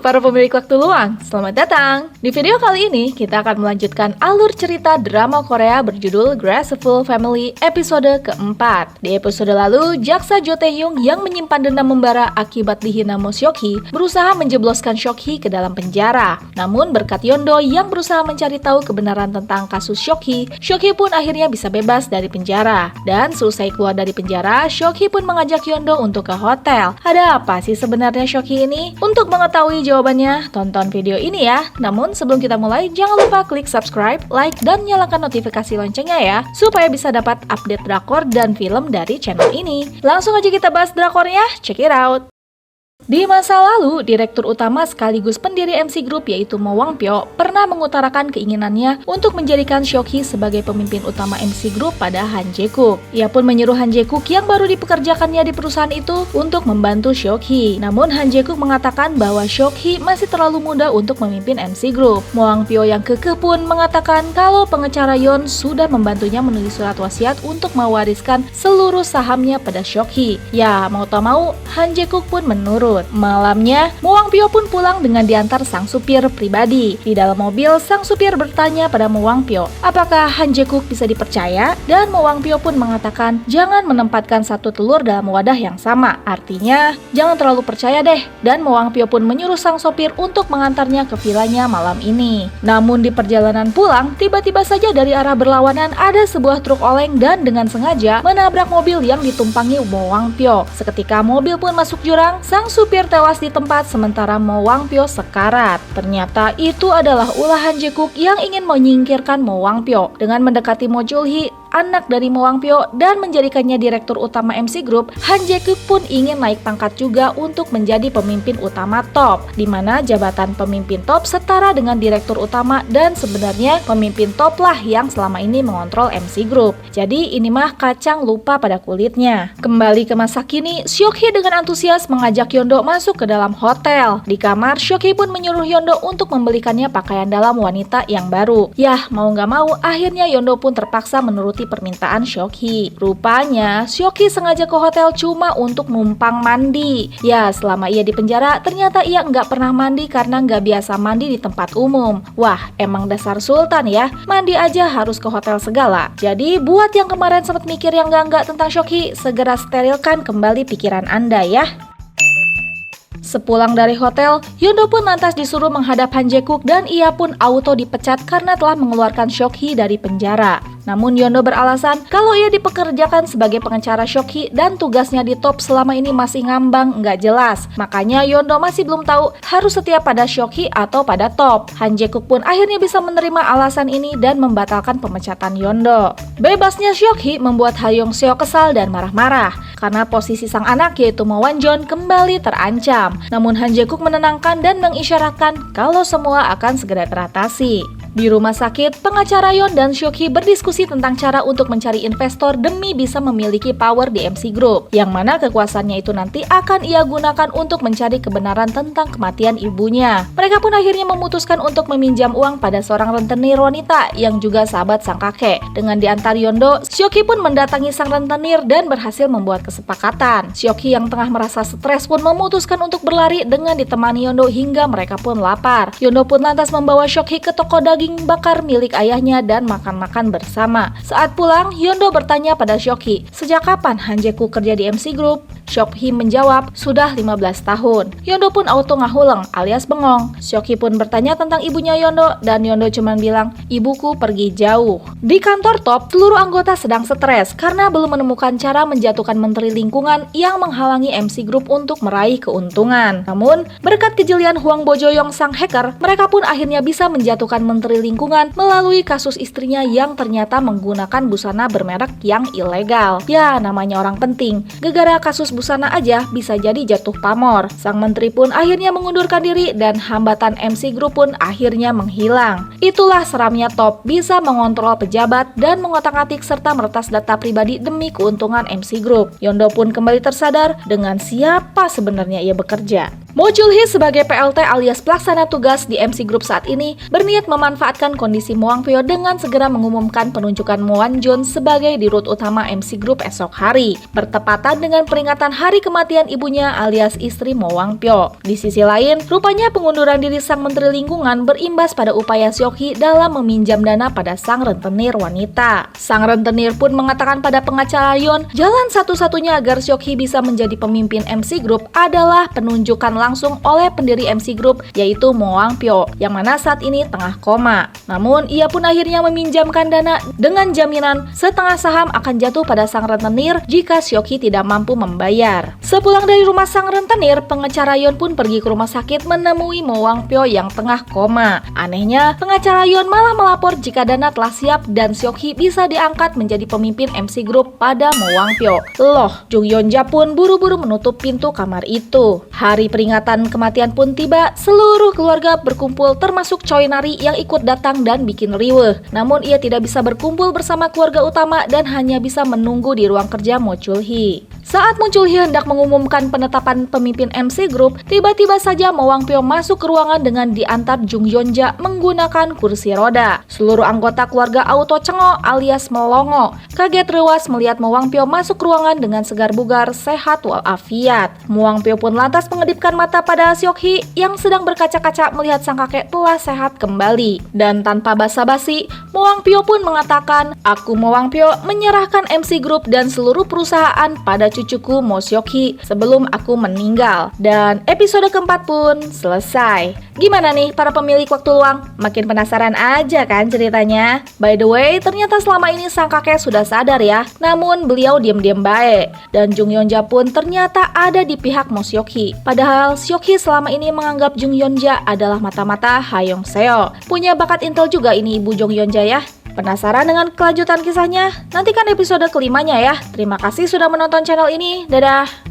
para pemilik waktu luang, selamat datang! Di video kali ini, kita akan melanjutkan alur cerita drama Korea berjudul Graceful Family episode keempat. Di episode lalu, jaksa Jo Tae-hyung yang menyimpan dendam membara akibat dihina Mo Seok-hee berusaha menjebloskan Seok-hee ke dalam penjara. Namun berkat Yeon-do yang berusaha mencari tahu kebenaran tentang kasus Seok-hee, Seok-hee pun akhirnya bisa bebas dari penjara. Dan selesai keluar dari penjara, Seok-hee pun mengajak Yeon-do untuk ke hotel. Ada apa sih sebenarnya Seok-hee ini? Untuk mengetahui jawabannya, tonton video ini ya. Namun sebelum kita mulai, jangan lupa klik subscribe, like, dan nyalakan notifikasi loncengnya ya, supaya bisa dapat update drakor dan film dari channel ini. Langsung aja kita bahas drakornya, check it out! Di masa lalu, direktur utama sekaligus pendiri MC Group yaitu Mo Wang-pyo pernah mengutarakan keinginannya untuk menjadikan Seok-hee sebagai pemimpin utama MC Group pada Han Jae-kook. Ia pun menyuruh Han Jae-kook yang baru dipekerjakannya di perusahaan itu untuk membantu Seok-hee. Namun Han Jae-kook mengatakan bahwa Seok-hee masih terlalu muda untuk memimpin MC Group. Mo Wang-pyo yang kekeh pun mengatakan kalau pengacara Yeon sudah membantunya menulis surat wasiat untuk mewariskan seluruh sahamnya pada Seok-hee. Ya, mau tak mau, Han Jae-kook pun menurut. Malamnya, Mo Wang-pyo pun pulang dengan diantar sang supir pribadi. Di dalam mobil, sang supir bertanya pada Mo Wang-pyo, apakah Han Jae-kook bisa dipercaya? Dan Mo Wang-pyo pun mengatakan, jangan menempatkan satu telur dalam wadah yang sama. Artinya, jangan terlalu percaya deh. Dan Mo Wang-pyo pun menyuruh sang sopir untuk mengantarnya ke vilanya malam ini. Namun di perjalanan pulang, tiba-tiba saja dari arah berlawanan ada sebuah truk oleng dan dengan sengaja menabrak mobil yang ditumpangi Mo Wang-pyo. Seketika mobil pun masuk jurang, sang supir tewas di tempat sementara Mo Wang-pyo sekarat. Ternyata itu adalah ulah Han Jae-kook yang ingin menyingkirkan Mo Wang-pyo dengan mendekati Mo Jul-hee, anak dari Mo Wang-pyo, dan menjadikannya direktur utama MC Group. Han Jae-kook pun ingin naik pangkat juga untuk menjadi pemimpin utama top, di mana jabatan pemimpin top setara dengan direktur utama dan sebenarnya pemimpin top lah yang selama ini mengontrol MC Group. Jadi ini mah kacang lupa pada kulitnya. Kembali ke masa kini, Seok-hee dengan antusias mengajak Yeon-do masuk ke dalam hotel. Di kamar, Seok-hee pun menyuruh Yeon-do untuk membelikannya pakaian dalam wanita yang baru. Yah, mau nggak mau, akhirnya Yeon-do pun terpaksa menuruti permintaan Seok-hee. Rupanya, Seok-hee sengaja ke hotel cuma untuk numpang mandi. Ya, selama ia di penjara, ternyata ia nggak pernah mandi karena nggak biasa mandi di tempat umum. Wah, emang dasar sultan ya, mandi aja harus ke hotel segala. Jadi, buat yang kemarin sempat mikir yang nggak tentang Seok-hee, segera sterilkan kembali pikiran Anda ya. Sepulang dari hotel, Yeon-do pun lantas disuruh menghadap Han Jae-kook dan ia pun auto dipecat karena telah mengeluarkan Seok-hee dari penjara. Namun Yeon-do beralasan kalau ia dipekerjakan sebagai pengacara Seok-hee dan tugasnya di top selama ini masih ngambang, nggak jelas. Makanya Yeon-do masih belum tahu harus setia pada Seok-hee atau pada top. Han Jae-kook pun akhirnya bisa menerima alasan ini dan membatalkan pemecatan Yeon-do. Bebasnya Seok-hee membuat Ha Yong-seo kesal dan marah-marah karena posisi sang anak yaitu Mo Wan-jon kembali terancam. Namun Han Jae-kook menenangkan dan mengisyaratkan kalau semua akan segera teratasi. Di rumah sakit, pengacara Yeon dan Seok-hee berdiskusi tentang cara untuk mencari investor demi bisa memiliki power di MC Group, yang mana kekuasaannya itu nanti akan ia gunakan untuk mencari kebenaran tentang kematian ibunya. Mereka pun akhirnya memutuskan untuk meminjam uang pada seorang rentenir wanita yang juga sahabat sang kakek. Dengan diantar Yeon-do, Seok-hee pun mendatangi sang rentenir dan berhasil membuat kesepakatan. Seok-hee yang tengah merasa stres pun memutuskan untuk berlari dengan ditemani Yeon-do hingga mereka pun lapar. Yeon-do pun lantas membawa Seok-hee ke toko daging bakar milik ayahnya dan makan-makan bersama. Saat pulang, Yeon-do bertanya pada Seok-hee, sejak kapan Han Jae-kook kerja di MC Group? Seok-hee menjawab, sudah 15 tahun. Yeon-do pun auto ngahuleng alias bengong. Seok-hee pun bertanya tentang ibunya Yeon-do dan Yeon-do cuma bilang, ibuku pergi jauh. Di kantor top, seluruh anggota sedang stres karena belum menemukan cara menjatuhkan menteri lingkungan yang menghalangi MC Group untuk meraih keuntungan. Namun, berkat kejelian Hwang Bo-joyong sang hacker, mereka pun akhirnya bisa menjatuhkan menteri lingkungan melalui kasus istrinya yang ternyata menggunakan busana bermerek yang ilegal. Ya, namanya orang penting. Gegara kasus busana aja bisa jadi jatuh pamor. Sang menteri pun akhirnya mengundurkan diri dan hambatan MC Group pun akhirnya menghilang. Itulah seramnya top, bisa mengontrol pejabat dan mengotak-atik serta meretas data pribadi demi keuntungan MC Group. Yeon-do pun kembali tersadar dengan siapa sebenarnya ia bekerja. Mo Chul-hee sebagai PLT alias pelaksana tugas di MC Group saat ini berniat memanfaatkan kondisi Mo Wang Pyo dengan segera mengumumkan penunjukan Mo Wan Jun sebagai dirut utama MC Group esok hari, bertepatan dengan peringatan hari kematian ibunya alias istri Mo Wang Pyo. Di sisi lain, rupanya pengunduran diri sang Menteri Lingkungan berimbas pada upaya Seok-hee dalam meminjam dana pada sang rentenir wanita. Sang rentenir pun mengatakan pada pengacara Yeon, jalan satu-satunya agar Seok-hee bisa menjadi pemimpin MC Group adalah penunjukan langsung oleh pendiri MC Group yaitu Mo Wang Pyo yang mana saat ini tengah koma. Namun ia pun akhirnya meminjamkan dana dengan jaminan setengah saham akan jatuh pada sang rentenir jika Seok-hee tidak mampu membayar. Sepulang dari rumah sang rentenir, pengacara Yeon pun pergi ke rumah sakit menemui Mo Wang Pyo yang tengah koma. Anehnya, pengacara Yeon malah melapor jika dana telah siap dan Seok-hee bisa diangkat menjadi pemimpin MC Group pada Mo Wang Pyo. Loh, Jung Yeon-ja pun buru-buru menutup pintu kamar itu. Hari peringatan kematian pun tiba, seluruh keluarga berkumpul termasuk Choi Nari yang ikut datang dan bikin riweuh. Namun ia tidak bisa berkumpul bersama keluarga utama dan hanya bisa menunggu di ruang kerja Mo Chul-hee. Saat Mo Chul-hee hendak mengumumkan penetapan pemimpin MC Group, tiba-tiba saja Mo Wang Pyo masuk ke ruangan dengan diantar Jung Yeon-ja menggunakan kursi roda. Seluruh anggota keluarga auto cengok alias melongo. Kaget rewas melihat Mo Wang Pyo masuk ke ruangan dengan segar bugar, sehat walafiat. Mo Wang Pyo pun lantas mengedipkan mata pada Seok-hee yang sedang berkaca-kaca melihat sang kakek telah sehat kembali. Dan tanpa basa-basi, Mo Wang Pyo pun mengatakan, "Aku Mo Wang Pyo menyerahkan MC Group dan seluruh perusahaan pada cucuku Mo Seok-hee sebelum aku meninggal." Dan episode keempat pun selesai. Gimana nih para pemilik waktu luang? Makin penasaran aja kan ceritanya? By the way, ternyata selama ini sang kakek sudah sadar ya, namun beliau diam-diam baik. Dan Jung Yeon-ja pun ternyata ada di pihak Mo Seok-hee. Padahal Seok-hee selama ini menganggap Jung Yeon-ja adalah mata-mata Ha Yong Seo. Punya bakat intel juga ini Ibu Jung Yeon-ja ya. Penasaran dengan kelanjutan kisahnya? Nantikan episode kelimanya ya. Terima kasih sudah menonton channel ini. Dadah!